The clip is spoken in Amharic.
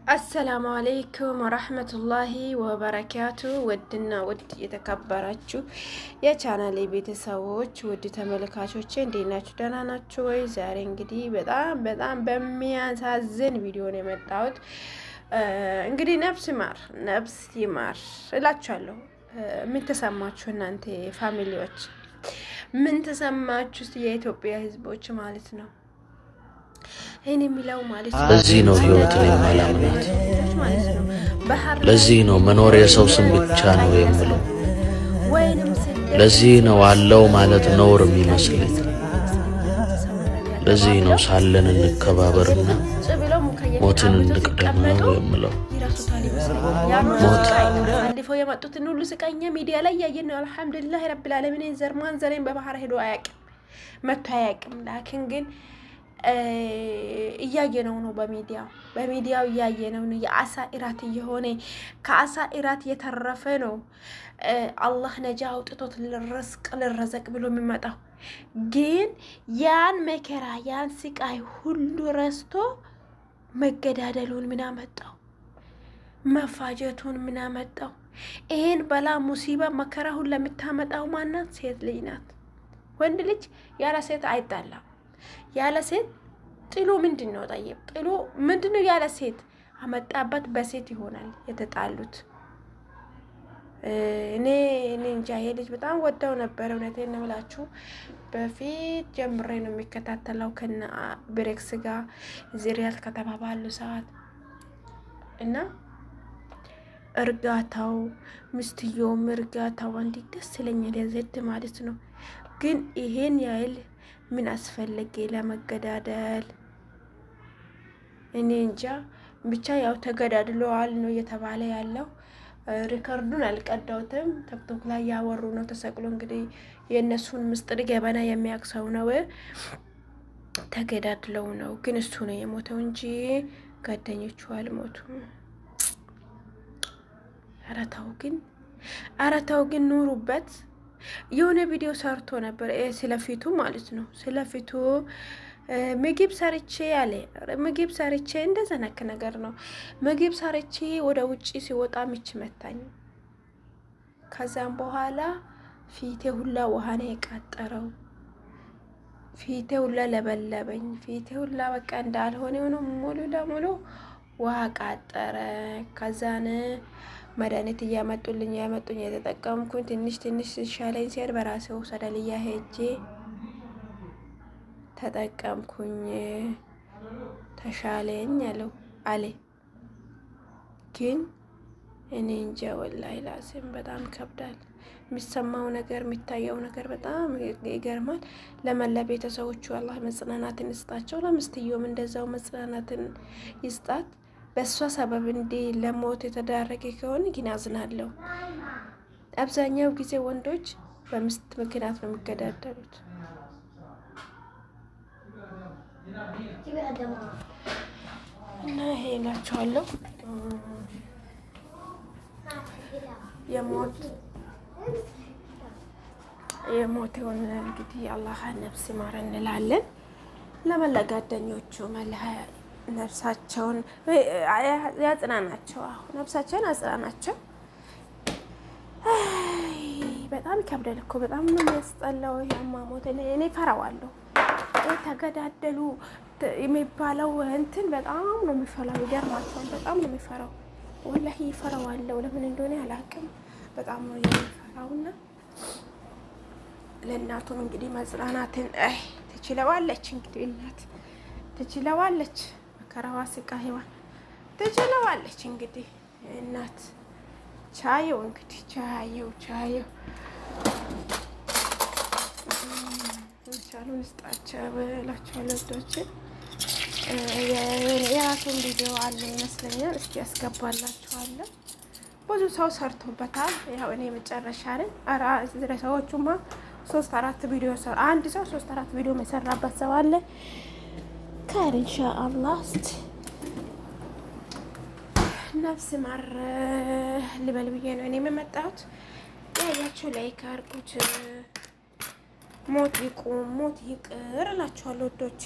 السلام عليكم ورحمة الله وبركاته. ودنا ود يتكبراتشو يا channel ቤተሰቦች ውድ ተመልካቾቼ እንዴት ናችሁ? ደህና ናችሁ ወይ? ዛሬ እንግዲህ በጣም በሚያሳዝን ቪዲዮ ነው የመጣሁት። እንግዲህ ነፍስ ይማር እላችኋለሁ። ምን ተሰማችሁ እናንተ ፋሚሊዎች? ምን ተሰማችሁ የኢትዮጵያ ህዝቦች ማለት ነው? ለዚህ ነው ህይወትን የማላምናት። ለዚህ ነው መኖር የሰው ስም ብቻ ነው የምለው። ለዚህ ነው አለው ማለት ነውር የሚመስለኝ። ለዚህ ነው ሳለን እንከባበርና ሞትን እንቅደመው የምለው። ሞት አልፈው የመጡትን ሁሉ ስቃኛ ሚዲያ ላይ ያየን ነው። አልহামዱሊላህ ረብል ዓለሚን ዘርማን ዘሬን በባህር ሄዶ አያውቅም መጥቶ አያውቅም። ላኪን ግን እያየነው ነው በሚዲያው እያየነው ነው። የአሳ ኢራት የሆነ ከአሳ ኢራት የተረፈ ነው። አላህ ነጃ አውጥቶት ለረዘቅ ብሎ የሚመጣው ግን ያን መከራ ያን ስቃይ ሁሉ ረስቶ መገዳደሉን ምን አመጣው? መፋጀቱን ምን አመጣው? ይሄን በላ ሙሲባ መከራ ሁሉ ለምታመጣው ማናት? ሴት ልጅ ናት። ወንድ ልጅ ያለ ሴት አይጣላም። ያለ ሴት ጥሉ ምንድነው? ጠይብ ጥሉ ምንድነው? ያለ ሴት አመጣበት በሴት ይሆናል የተጣሉት። እኔ እንጃ ይሄ ልጅ በጣም ወደው ነበር። እውነቴን ነው ብላችሁ በፊት ጀምሬ ነው የሚከታተለው ከነ ብሬክስ ጋር ዚሪያት ከተማ ባሉ ሰዓት እና እርጋታው ምስትየውም እርጋታው እንዴት ደስ ይለኛል። ያዘድ ማለት ነው። ግን ይሄን ያህል ምን አስፈለገ ለመገዳደል? እኔ እንጃ ብቻ ያው ተገዳድለዋል ነው እየተባለ ያለው። ሪከርዱን አልቀዳውትም። ቲክቶክ ላይ ያወሩ ነው ተሰቅሎ። እንግዲህ የነሱን ምስጥር ገበና የሚያክሰው ነው። ተገዳድለው ነው ግን እሱ ነው የሞተው እንጂ ጓደኞቹ አልሞቱም። አረታው ግን ኑሩበት። የሆነ ቪዲዮ ሰርቶ ነበር ስለፊቱ ማለት ነው። ስለፊቱ ምግብ ሰርቼ ያለ ምግብ ሰርቼ እንደዛ ነክ ነገር ነው። ምግብ ሰርቼ ወደ ውጪ ሲወጣ ምች መታኝ። ከዛም በኋላ ፊቴ ሁላ ውሃ ነው የቃጠረው። ፊቴ ሁላ ለበለበኝ። ፊቴ ሁላ በቃ እንዳልሆነ ሆኖ ሙሉ ለሙሉ ውሃ ቃጠረ። ከዛን መድኃኒት እያመጡኝ የተጠቀምኩኝ ትንሽ ሻለኝ ሲያድ በራሴው ሰደልያ ሄጄ ተጠቀምኩኝ። ተሻለኝ አለ ግን እኔ እንጃ ወላሂ ላዚም በጣም ከብዳል። የሚሰማው ነገር የሚታየው ነገር በጣም ይገርማል። ለመላ ቤተሰቦቹ አላህ መጽናናትን ይስጣቸው። ለምስትየውም እንደዛው መጽናናትን ይስጣት። በሷ ሰበብ እንዲ ለሞት የተዳረገ ከሆነ ግን አዝናለሁ። አብዛኛው ጊዜ ወንዶች በሚስት ምክንያት ነው የሚገዳደሉት። እና ይሄ እላችኋለሁ የሞተውን እንግዲህ አላህ ነፍስ ይማር እንላለን። ለመላ ጓደኞቹ ነፍሳቸውን ያጽናናቸው። ነፍሳቸውን ያጽናናቸው። በጣም ይከብዳል እኮ በጣም ነው የሚያስጠላው። ያማሞት እኔ ፈራዋለሁ። ተገዳደሉ የሚባለው እንትን በጣም ነው የሚፈራው። ይገርማቸዋል። በጣም ነው የሚፈራው። ወላሂ ይፈራዋለሁ። ለምን እንደሆነ አላውቅም። በጣም ነው የሚፈራውና ለእናቱም እንግዲህ መጽናናትን ትችለዋለች። እንግዲህ እናት ትችለዋለች። ከራዋ ስቃይዋ ትችለዋለች። እንግዲህ እናት ቻየው እንግዲህ ቻየው ቻሉን ስጣቸው ብላችኋለሁ። ወዶችን የራሱን ቪዲዮ አለ ይመስለኛል። እስኪ ያስገባላችኋለሁ። ብዙ ሰው ሰርቶበታል። ያው እኔ መጨረሻ ነኝ። ሰዎቹማ 3-4 ቪዲዮ አንድ ሰው 3-4 ቪዲዮ መሰራበት ሰው አለ። ከር ኢንሻአላህ ነፍስ ማር ልበል ብዬ ነው እኔ የመጣሁት። ያያችሁ ላይክ አድርጉት። ሞት ይቁም ሞት ይቅር እላችኋለሁ ወዶቼ።